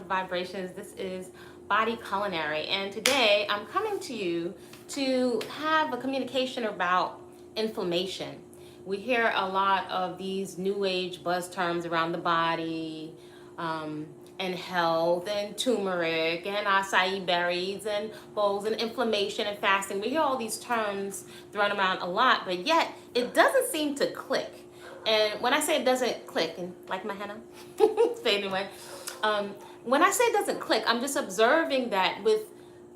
vibrations. This is Body-Culinary, and today I'm coming to you to have a communication about inflammation. We hear a lot of these new age buzz terms around the body, and health and turmeric and acai berries and bowls and inflammation and fasting. We hear all these terms thrown around a lot, but yet it doesn't seem to click. And when I say it doesn't click, and like my henna fading away, when I say it doesn't click, I'm just observing that with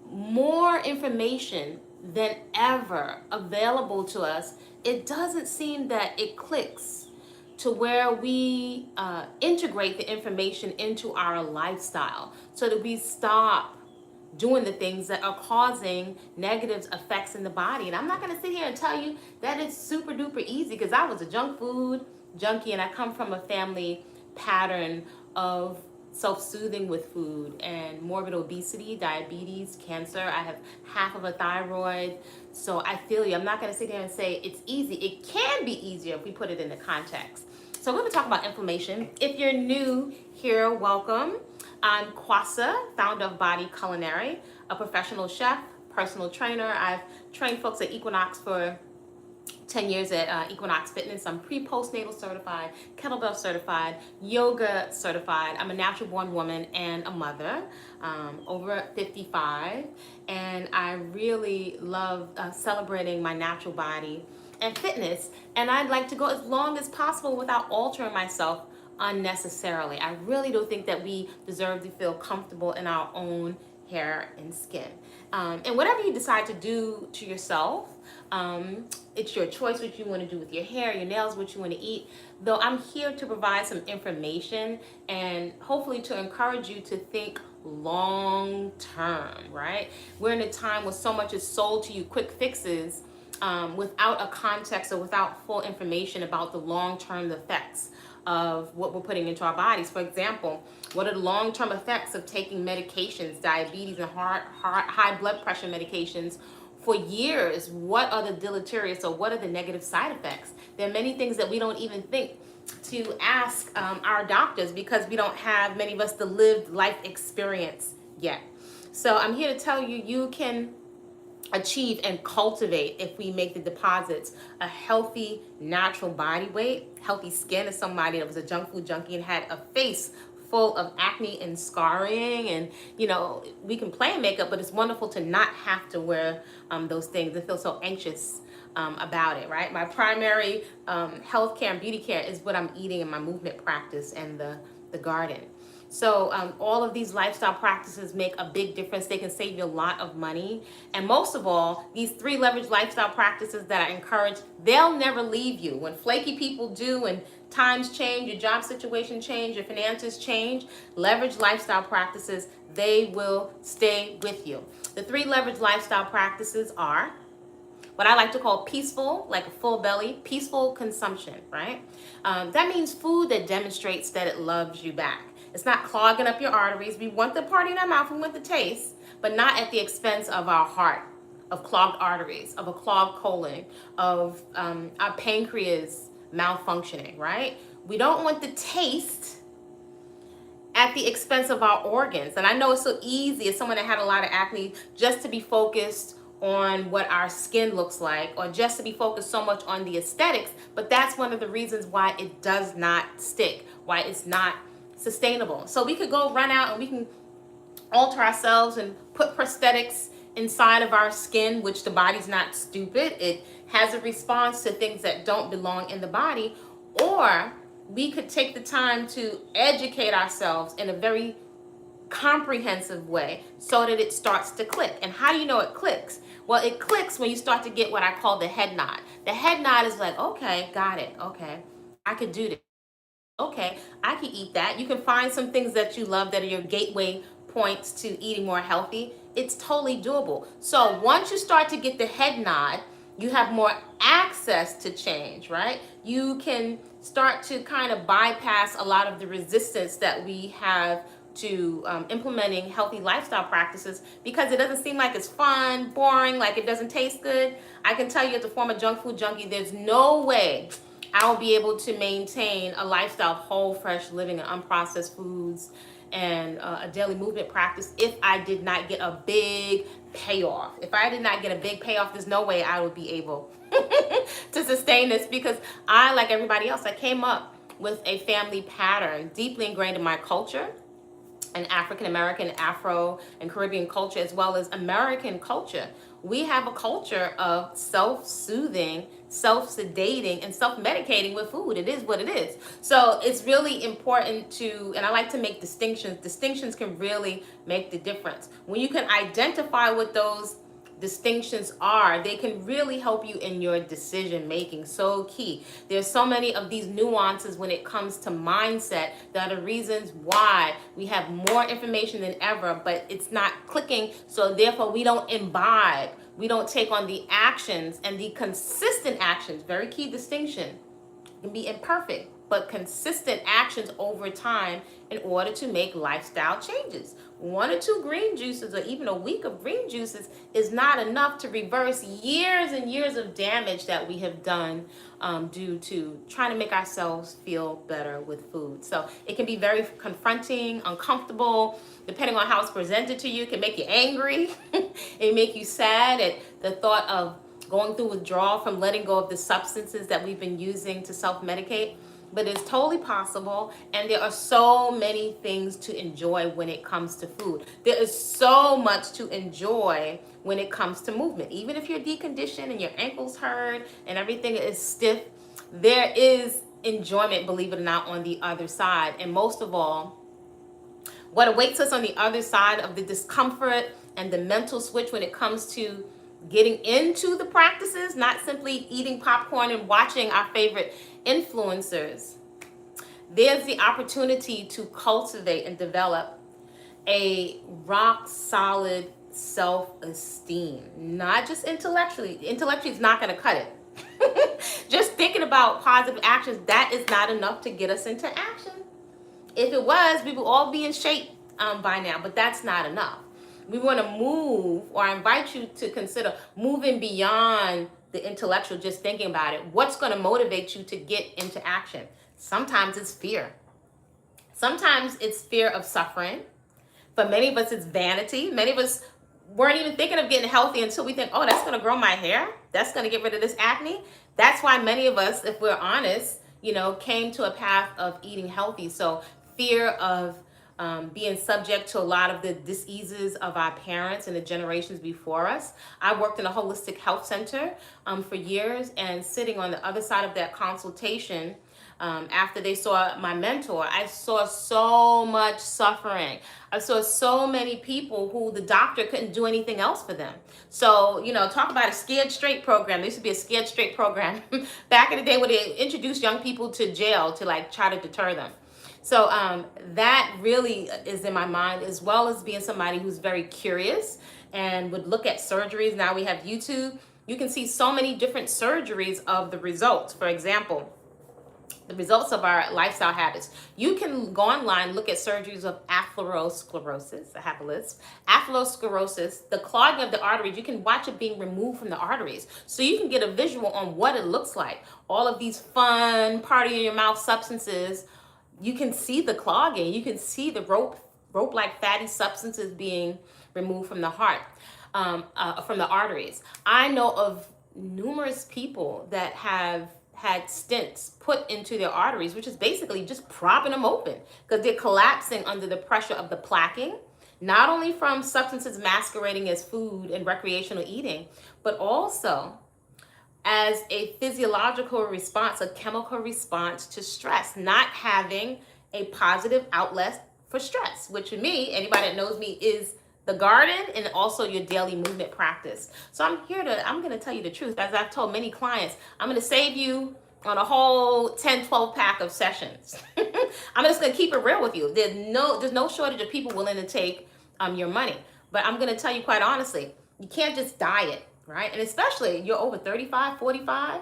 more information than ever available to us, it doesn't seem that it clicks to where we integrate the information into our lifestyle so that we stop doing the things that are causing negative effects in the body. And I'm not going to sit here and tell you that it's super duper easy, because I was a junk food junkie and I come from a family pattern of self-soothing with food and morbid obesity, diabetes, cancer. I have half of a thyroid. So I feel you. I'm not going to sit here and say it's easy. It can be easier if we put it into context. So we're going to talk about inflammation. If you're new here, welcome. I'm Kwasa, founder of Body-Culinary, a professional chef, personal trainer. I've trained folks at Equinox for 10 years at Equinox Fitness. I'm pre-postnatal certified, kettlebell certified, yoga certified. I'm a natural born woman and a mother, over 55. And I really love celebrating my natural body and fitness. And I'd like to go as long as possible without altering myself unnecessarily. I really don't think that we deserve to feel comfortable in our own hair and skin. And whatever you decide to do to yourself, it's your choice what you want to do with your hair, your nails, what you want to eat. Though I'm here to provide some information and hopefully to encourage you to think long term, right? We're in a time where so much is sold to you, quick fixes, without a context or without full information about the long-term effects of what we're putting into our bodies. For example, what are the long-term effects of taking medications, diabetes and high blood pressure medications for years? What are the deleterious or what are the negative side effects? There are many things that we don't even think to ask our doctors, because we don't have, many of us, the lived life experience yet. So I'm here to tell you, you can achieve and cultivate, if we make the deposits, a healthy natural body weight, healthy skin, as somebody that was a junk food junkie and had a face full of acne and scarring. And you know, we can play in makeup, but it's wonderful to not have to wear those things and feel so anxious about it, right? My primary health care and beauty care is what I'm eating in my movement practice and the garden. So all of these lifestyle practices make a big difference. They can save you a lot of money. And most of all, these 3 leverage lifestyle practices that I encourage, they'll never leave you. When flaky people do and times change, your job situation change, your finances change, leverage lifestyle practices, they will stay with you. The 3 leverage lifestyle practices are what I like to call peaceful, like a full belly, peaceful consumption, right? That means food that demonstrates that it loves you back. It's not clogging up your arteries. We want the party in our mouth, we want the taste, but not at the expense of our heart, of clogged arteries, of a clogged colon, of our pancreas malfunctioning, right? We don't want the taste at the expense of our organs. And I know it's so easy as someone that had a lot of acne just to be focused on what our skin looks like, or just to be focused so much on the aesthetics, but that's one of the reasons why it does not stick, why it's not sustainable. So we could go run out and we can alter ourselves and put prosthetics inside of our skin, which the body's not stupid. It has a response to things that don't belong in the body. Or we could take the time to educate ourselves in a very comprehensive way so that it starts to click. And how do you know it clicks? Well, it clicks when you start to get what I call the head nod. The head nod is like, okay, got it. Okay, I could do this. Okay, I can eat that. You can find some things that you love that are your gateway points to eating more healthy. It's totally doable. So once you start to get the head nod, you have more access to change, right? You can start to kind of bypass a lot of the resistance that we have to implementing healthy lifestyle practices, because it doesn't seem like it's fun, boring, like it doesn't taste good. I can tell you, as a former junk food junkie, there's no way I'll be able to maintain a lifestyle of whole, fresh living and unprocessed foods and a daily movement practice if I did not get a big payoff. If I did not get a big payoff, there's no way I would be able to sustain this, because I, like everybody else, I came up with a family pattern deeply ingrained in my culture, and African American, Afro, and Caribbean culture, as well as American culture. We have a culture of self-soothing, self-sedating, and self-medicating with food. It is what it is. So it's really important to, and I like to make distinctions. Distinctions can really make the difference. When you can identify what those distinctions are, they can really help you in your decision making. So key. There's so many of these nuances when it comes to mindset that are reasons why we have more information than ever, but it's not clicking. So therefore we don't imbibe, we don't take on the actions and the consistent actions. Very key distinction. It can be imperfect, but consistent actions over time in order to make lifestyle changes. 1 or 2 green juices, or even a week of green juices, is not enough to reverse years and years of damage that we have done due to trying to make ourselves feel better with food. So it can be very confronting, uncomfortable, depending on how it's presented to you. It can make you angry. It make you sad at the thought of going through withdrawal from letting go of the substances that we've been using to self-medicate. But it's totally possible, and there are so many things to enjoy when it comes to food. There is so much to enjoy when it comes to movement. Even if you're deconditioned and your ankles hurt and everything is stiff, there is enjoyment, believe it or not, on the other side. And most of all, what awaits us on the other side of the discomfort and the mental switch when it comes to getting into the practices, not simply eating popcorn and watching our favorite influencers. There's the opportunity to cultivate and develop a rock solid self-esteem, not just intellectually. Intellectually is not going to cut it. Just thinking about positive actions, that is not enough to get us into action. If it was, we would all be in shape by now, but that's not enough. We want to move, or I invite you to consider moving beyond the intellectual, just thinking about it. What's going to motivate you to get into action? Sometimes it's fear. Sometimes it's fear of suffering. For many of us, it's vanity. Many of us weren't even thinking of getting healthy until we think, oh, that's going to grow my hair. That's going to get rid of this acne. That's why many of us, if we're honest, came to a path of eating healthy. So fear of being subject to a lot of the diseases of our parents and the generations before us. I worked in a holistic health center for years, and sitting on the other side of that consultation, after they saw my mentor, I saw so much suffering. I saw so many people who the doctor couldn't do anything else for them. So, talk about a scared straight program. There used to be a scared straight program back in the day where they introduced young people to jail to try to deter them. So that really is in my mind, as well as being somebody who's very curious and would look at surgeries. Now we have YouTube. You can see so many different surgeries of the results. For example, the results of our lifestyle habits. You can go online, look at surgeries of atherosclerosis, I have a list. Atherosclerosis, the clogging of the arteries. You can watch it being removed from the arteries. So you can get a visual on what it looks like. All of these fun, party in your mouth substances, you can see the clogging. You can see the rope-like fatty substances being removed from the heart, from the arteries. I know of numerous people that have had stents put into their arteries, which is basically just propping them open because they're collapsing under the pressure of the plaquing, not only from substances masquerading as food and recreational eating, but also as a physiological response, a chemical response to stress, not having a positive outlet for stress, which to me, anybody that knows me, is the garden and also your daily movement practice. So I'm going to tell you the truth. As I've told many clients, I'm going to save you on a whole 10, 12 pack of sessions. I'm just going to keep it real with you. There's no shortage of people willing to take your money. But I'm going to tell you quite honestly, you can't just diet. Right? And especially you're over 35, 45.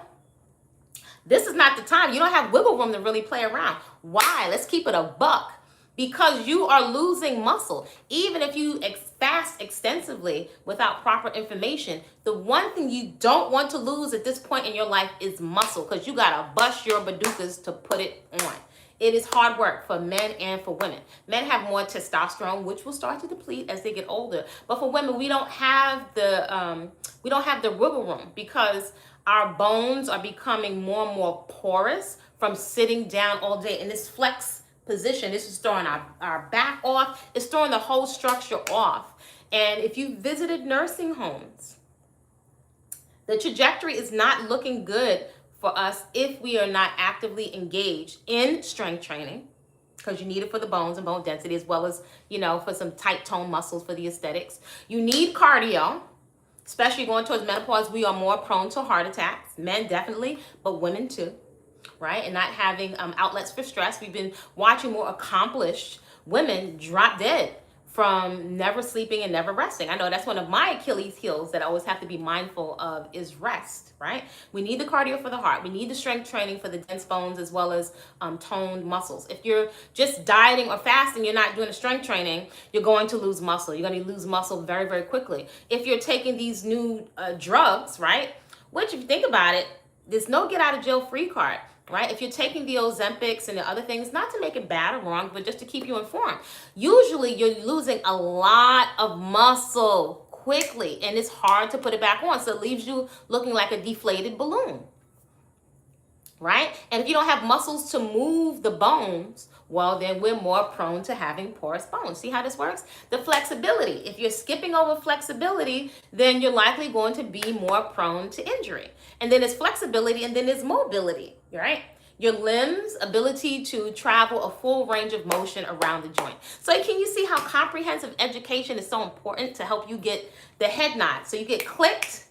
This is not the time. You don't have wiggle room to really play around. Why? Let's keep it a buck. Because you are losing muscle. Even if you fast extensively without proper information, the one thing you don't want to lose at this point in your life is muscle, because you got to bust your badukas to put it on. It is hard work for men and for women. Men have more testosterone, which will start to deplete as they get older. But for women, we don't have the wiggle room because our bones are becoming more and more porous from sitting down all day. In this flex position, this is throwing our back off. It's throwing the whole structure off. And if you visited nursing homes, the trajectory is not looking good for us if we are not actively engaged in strength training, because you need it for the bones and bone density, as well as, for some tight tone muscles for the aesthetics. You need cardio, especially going towards menopause. We are more prone to heart attacks, men definitely, but women too, right? And not having outlets for stress. We've been watching more accomplished women drop dead from never sleeping and never resting. I know that's one of my Achilles heels that I always have to be mindful of is rest, right? We need the cardio for the heart. We need the strength training for the dense bones as well as toned muscles. If you're just dieting or fasting, you're not doing the strength training, you're going to lose muscle. You're going to lose muscle very, very quickly. If you're taking these new drugs, right? Which, if you think about it, there's no get out of jail free card. Right? If you're taking the Ozempics and the other things, not to make it bad or wrong, but just to keep you informed. Usually you're losing a lot of muscle quickly, and it's hard to put it back on. So it leaves you looking like a deflated balloon. Right? And if you don't have muscles to move the bones, well, then we're more prone to having porous bones. See how this works? The flexibility. If you're skipping over flexibility, then you're likely going to be more prone to injury. And then there's flexibility, and then there's mobility, right? Your limbs' ability to travel a full range of motion around the joint. So can you see how comprehensive education is so important to help you get the head nod? So you get clicked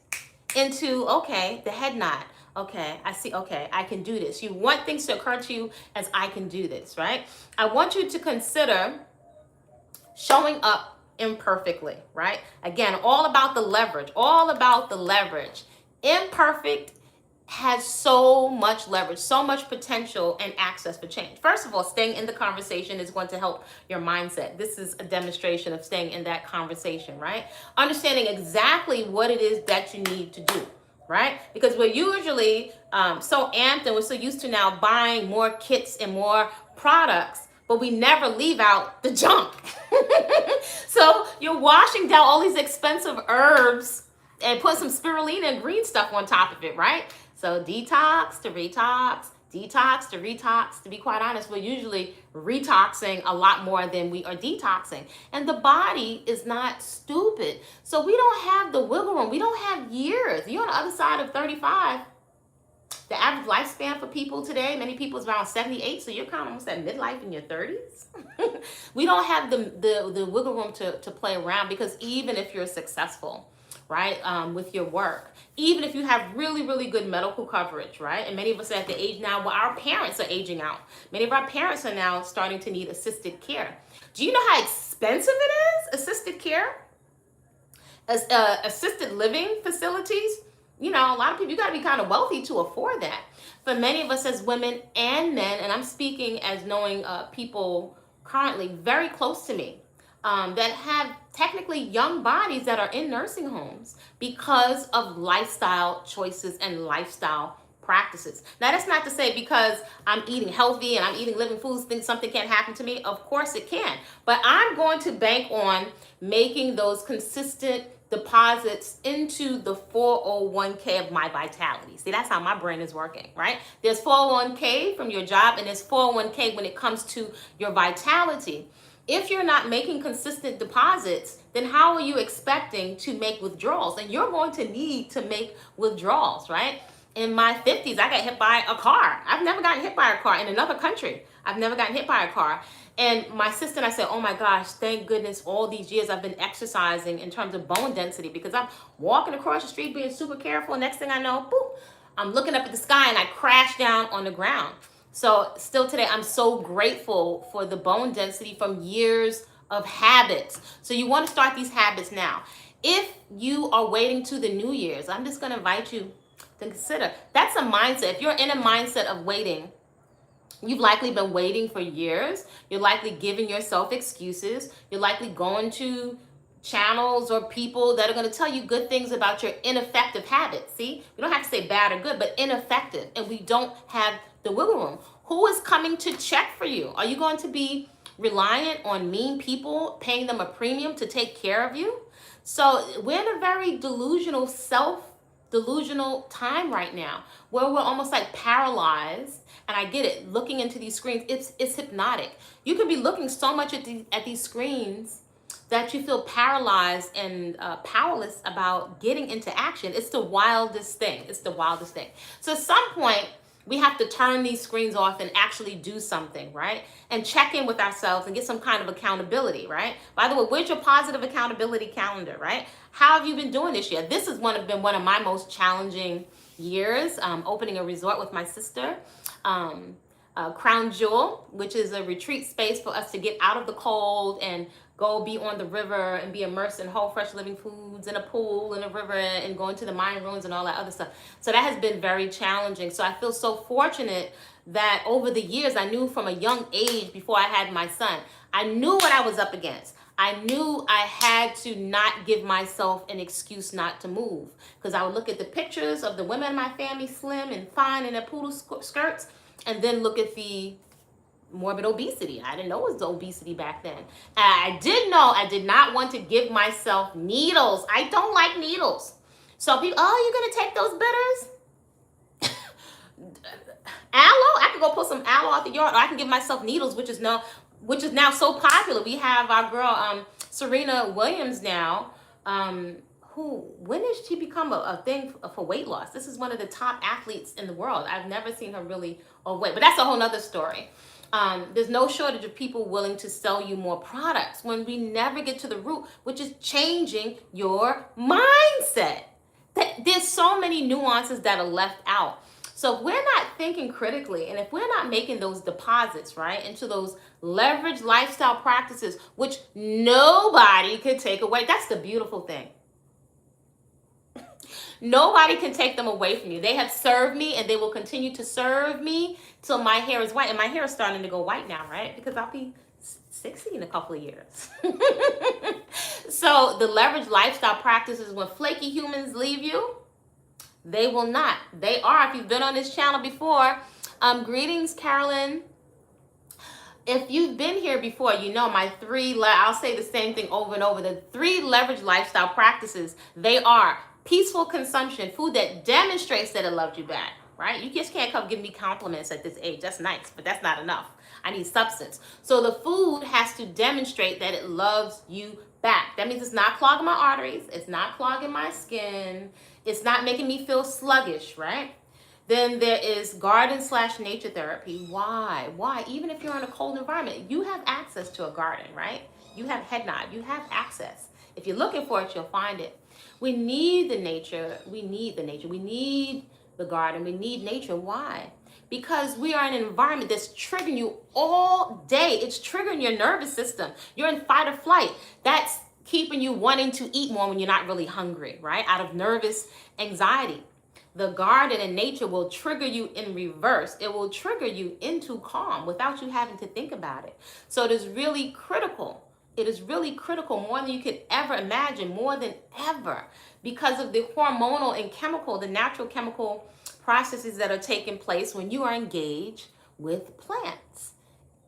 into, okay, the head nod. Okay, I see, okay, I can do this. You want things to occur to you as I can do this, right? I want you to consider showing up imperfectly, right? Again, all about the leverage, all about the leverage. Imperfect has so much leverage, so much potential and access for change. First of all, staying in the conversation is going to help your mindset. This is a demonstration of staying in that conversation, right? Understanding exactly what it is that you need to do. Right? Because we're usually so amped and we're so used to now buying more kits and more products, but we never leave out the junk. So you're washing down all these expensive herbs and put some spirulina and green stuff on top of it, right? So detox to retox, detox to retox. To be quite honest, we're usually retoxing a lot more than we are detoxing. And the body is not stupid. So we don't have the wiggle room. We don't have years. You're on the other side of 35. The average lifespan for people today, many people is around 78. So you're kind of almost at midlife in your 30s. We don't have the wiggle room to play around, because even if you're successful, right, with your work, even if you have really, really good medical coverage, right? And many of us are at the age now where our parents are aging out. Many of our parents are now starting to need assisted care. Do you know how expensive it is, assisted care? Assisted living facilities? A lot of people, you got to be kind of wealthy to afford that. For many of us as women and men, and I'm speaking as knowing people currently very close to me, that have technically young bodies that are in nursing homes because of lifestyle choices and lifestyle practices. Now, that's not to say because I'm eating healthy and I'm eating living foods, think something can't happen to me. Of course it can. But I'm going to bank on making those consistent deposits into the 401k of my vitality. See, that's how my brain is working, right? There's 401k from your job, and there's 401k when it comes to your vitality. If you're not making consistent deposits, then how are you expecting to make withdrawals? And you're going to need to make withdrawals, right? In my 50s, I got hit by a car. I've never gotten hit by a car in another country. I've never gotten hit by a car. And my sister and I said, oh my gosh, thank goodness all these years I've been exercising in terms of bone density, because I'm walking across the street being super careful. Next thing I know, boop, I'm looking up at the sky and I crash down on the ground. So still today, I'm so grateful for the bone density from years of habits. So you want to start these habits now. If you are waiting to the New Year's, I'm just going to invite you to consider. That's a mindset. If you're in a mindset of waiting, you've likely been waiting for years. You're likely giving yourself excuses. You're likely going to channels or people that are going to tell you good things about your ineffective habits. See, we don't have to say bad or good, but ineffective. And we don't have the wiggle room. Who is coming to check for you? Are you going to be reliant on mean people, paying them a premium to take care of you? So we're in a very delusional time right now where we're almost like paralyzed. And I get it, looking into these screens, it's hypnotic. You can be looking so much at these screens that you feel paralyzed and powerless about getting into action. It's the wildest thing. It's the wildest thing. So at some point, we have to turn these screens off and actually do something, right? And check in with ourselves and get some kind of accountability, right? By the way, where's your positive accountability calendar, right? How have you been doing this year? This has been one of my most challenging years, opening a resort with my sister. Crown Jewel, which is a retreat space for us to get out of the cold and go be on the river and be immersed in whole fresh living foods in a pool in a river and going to the Mayan ruins and all that other stuff. So that has been very challenging. So I feel so fortunate that over the years, I knew from a young age before I had my son, I knew what I was up against. I knew I had to not give myself an excuse not to move, because I would look at the pictures of the women in my family, slim and fine in their poodle skirts, and then look at the morbid obesity. I didn't know it was obesity back then. I did know I did not want to give myself needles. I don't like needles. So people, oh, you're gonna take those bitters? Aloe? I could go pull some aloe out the yard, or I can give myself needles, which is now so popular. We have our girl Serena Williams now. When did she become a thing for weight loss? This is one of the top athletes in the world. I've never seen her really overweight, but that's a whole nother story. There's no shortage of people willing to sell you more products when we never get to the root, which is changing your mindset. There's so many nuances that are left out. So if we're not thinking critically, and if we're not making those deposits, right, into those leveraged lifestyle practices, which nobody can take away, that's the beautiful thing. Nobody can take them away from you. They have served me, and they will continue to serve me till my hair is white. And my hair is starting to go white now, right? Because I'll be 60 in a couple of years. So the leveraged lifestyle practices, when flaky humans leave you, they will not. They are. If you've been on this channel before, greetings, Carolyn. If you've been here before, you know my I'll say the same thing over and over. The 3 leveraged lifestyle practices, they are peaceful consumption, food that demonstrates that it loved you back, right? You just can't come give me compliments at this age. That's nice, but that's not enough. I need substance. So the food has to demonstrate that it loves you back. That means it's not clogging my arteries. It's not clogging my skin. It's not making me feel sluggish, right? Then there is garden/nature therapy. Why? Even if you're in a cold environment, you have access to a garden, right? You have head nod. You have access. If you're looking for it, you'll find it. We need the nature. We need the garden. We need nature. Why? Because we are in an environment that's triggering you all day. It's triggering your nervous system. You're in fight or flight. That's keeping you wanting to eat more when you're not really hungry, right? Out of nervous anxiety. The garden and nature will trigger you in reverse. It will trigger you into calm without you having to think about it. So it is really critical. It is really critical, more than you could ever imagine, more than ever, because of the hormonal and the natural chemical processes that are taking place when you are engaged with plants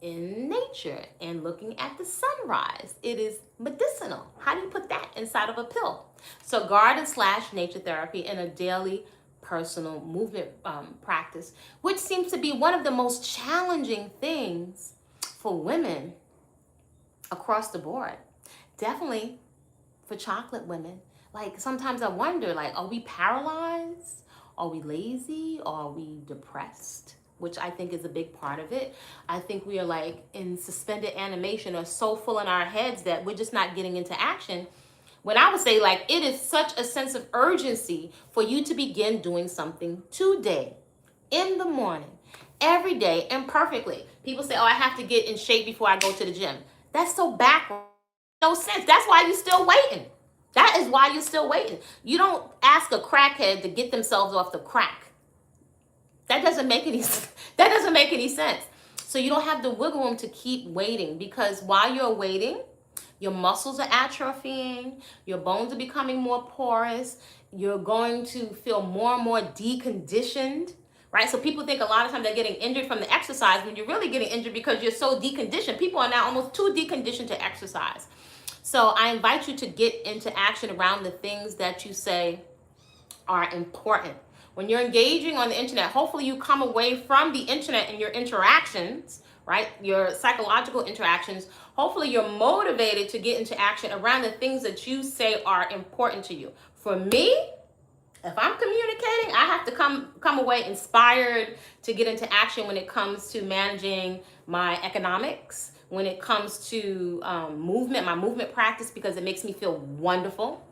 in nature and looking at the sunrise. It is medicinal. How do you put that inside of a pill? So garden/nature therapy and a daily personal movement practice, which seems to be one of the most challenging things for women across the board. Definitely for chocolate women. Like sometimes I wonder, like, are we paralyzed? Are we lazy? Are we depressed? Which I think is a big part of it. I think we are like in suspended animation or so full in our heads that we're just not getting into action. When I would say, like, it is such a sense of urgency for you to begin doing something today, in the morning, every day, and perfectly. People say, oh, I have to get in shape before I go to the gym. That's so backward. No sense. That's why you're still waiting. That is why you're still waiting. You don't ask a crackhead to get themselves off the crack. That doesn't make any sense. So you don't have the wiggle room to keep waiting, because while you're waiting, your muscles are atrophying, your bones are becoming more porous, you're going to feel more and more deconditioned, right? So people think a lot of times they're getting injured from the exercise when you're really getting injured because you're so deconditioned. People are now almost too deconditioned to exercise. So I invite you to get into action around the things that you say are important. When you're engaging on the internet, hopefully you come away from the internet and your interactions, right? Your psychological interactions. Hopefully you're motivated to get into action around the things that you say are important to you. For me, if I'm communicating, I have to come away inspired to get into action when it comes to managing my economics, when it comes to movement, my movement practice, because it makes me feel wonderful.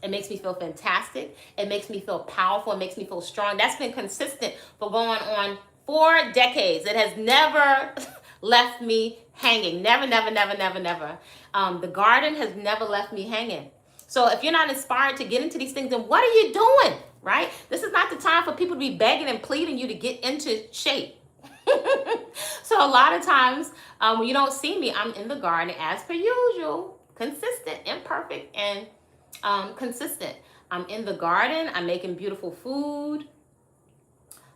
It makes me feel fantastic. It makes me feel powerful. It makes me feel strong. That's been consistent for going on 4 decades. It has never left me hanging. Never, never, never, never, never. The garden has never left me hanging. So if you're not inspired to get into these things, then what are you doing, right? This is not the time for people to be begging and pleading you to get into shape. So a lot of times when you don't see me, I'm in the garden as per usual, consistent, imperfect, and consistent. I'm in the garden. I'm making beautiful food.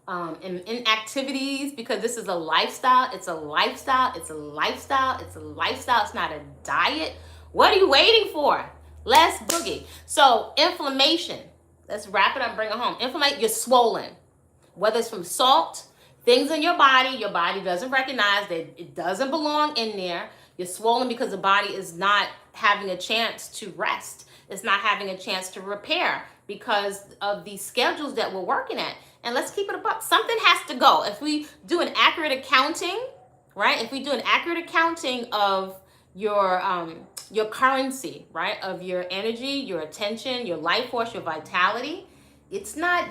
In activities, because this is a lifestyle. It's a lifestyle. It's a lifestyle. It's a lifestyle. It's not a diet. What are you waiting for? Let's boogie. So inflammation. Let's wrap it up. Bring it home. Inflammation. You're swollen. Whether it's from salt, things in your body doesn't recognize that it doesn't belong in there. You're swollen because the body is not having a chance to rest. It's not having a chance to repair because of the schedules that we're working at. And let's keep it a buck. Something has to go. If we do an accurate accounting, right? If we do an accurate accounting of your currency, right? Of your energy, your attention, your life force, your vitality, it's not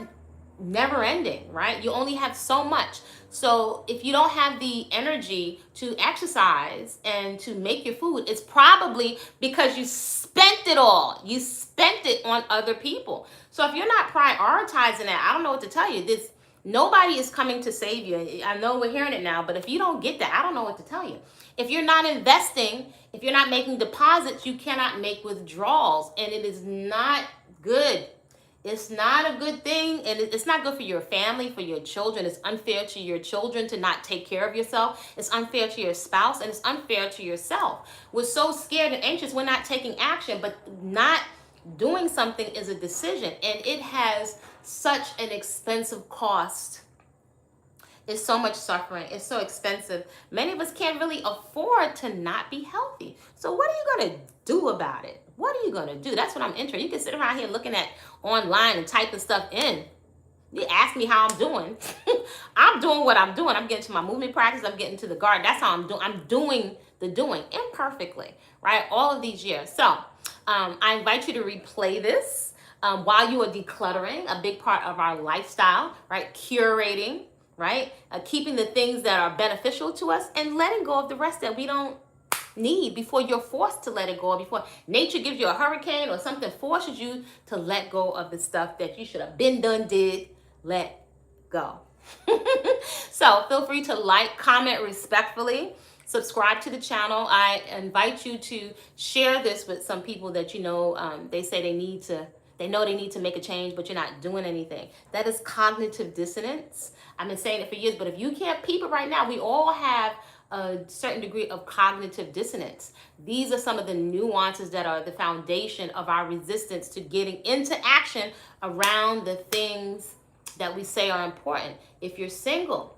never ending, right? You only have so much. So if you don't have the energy to exercise and to make your food, it's probably because you spent it all. You spent it on other people. So if you're not prioritizing that, I don't know what to tell you. Nobody is coming to save you. I know we're hearing it now, but if you don't get that, I don't know what to tell you. If you're not investing, if you're not making deposits, you cannot make withdrawals, and it is not good. It's not a good thing, and it's not good for your family, for your children. It's unfair to your children to not take care of yourself. It's unfair to your spouse, and it's unfair to yourself. We're so scared and anxious, we're not taking action, but not doing something is a decision, and it has such an expensive cost. It's so much suffering. It's so expensive. Many of us can't really afford to not be healthy. So what are you going to do about it? What are you going to do? That's what I'm interested in. You can sit around here looking at online and typing stuff in. You ask me how I'm doing. I'm doing what I'm doing. I'm getting to my movement practice. I'm getting to the garden. That's how I'm doing. I'm doing the doing imperfectly, right? All of these years. So I invite you to replay this while you are decluttering, a big part of our lifestyle, right? Curating, right? Keeping the things that are beneficial to us and letting go of the rest that we don't need before you're forced to let it go, before nature gives you a hurricane or something forces you to let go of the stuff that you should have been done, did, let go. So feel free to like, comment respectfully, subscribe to the channel. I invite you to share this with some people that you know, they say they know they need to make a change, but you're not doing anything. That is cognitive dissonance. I've been saying it for years, but if you can't peep it right now, we all have a certain degree of cognitive dissonance. These are some of the nuances that are the foundation of our resistance to getting into action around the things that we say are important. If you're single,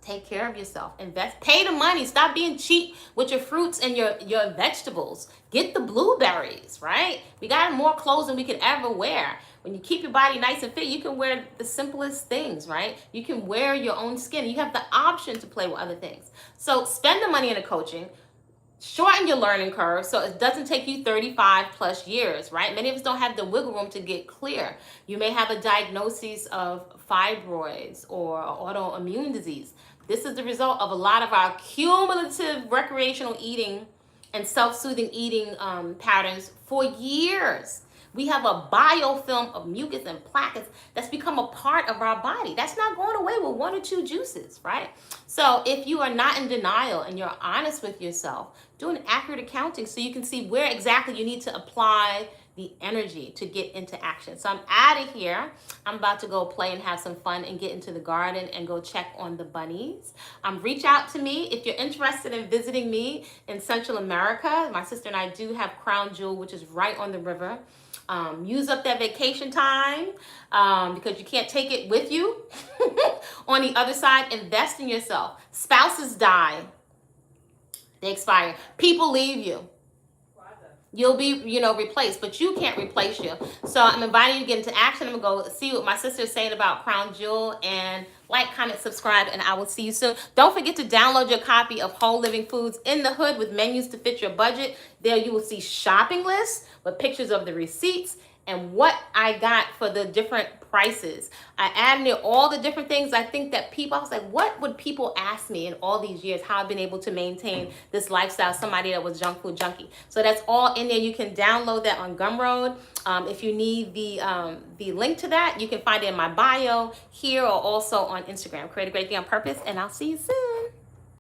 take care of yourself. Invest, pay the money. Stop being cheap with your fruits and your vegetables. Get the blueberries, right? We got more clothes than we could ever wear. When you keep your body nice and fit, you can wear the simplest things, right? You can wear your own skin. You have the option to play with other things. So spend the money in the coaching. Shorten your learning curve so it doesn't take you 35 plus years, right? Many of us don't have the wiggle room to get clear. You may have a diagnosis of fibroids or autoimmune disease. This is the result of a lot of our cumulative recreational eating and self-soothing eating patterns for years. We have a biofilm of mucus and plaques that's become a part of our body. That's not going away with 1 or 2 juices, right? So if you are not in denial and you're honest with yourself, do an accurate accounting so you can see where exactly you need to apply the energy to get into action. So I'm out of here. I'm about to go play and have some fun and get into the garden and go check on the bunnies. Reach out to me if you're interested in visiting me in Central America. My sister and I do have Crown Jewel, which is right on the river. Use up that vacation time because you can't take it with you. On the other side, invest in yourself. Spouses die. They expire. People leave you. You'll be, replaced, but you can't replace you. So I'm inviting you to get into action. I'm going to go see what my sister is saying about Crown Jewel, and like, comment, subscribe, and I will see you soon. Don't forget to download your copy of Whole Living Foods in the Hood with menus to fit your budget. There you will see shopping lists with pictures of the receipts and what I got for the different prices. I added in all the different things. I think that I was like, what would people ask me in all these years, how I've been able to maintain this lifestyle, somebody that was junk food junkie. So that's all in there. You can download that on Gumroad. If you need the link to that, you can find it in my bio here or also on Instagram. Create a great day on purpose, and I'll see you soon.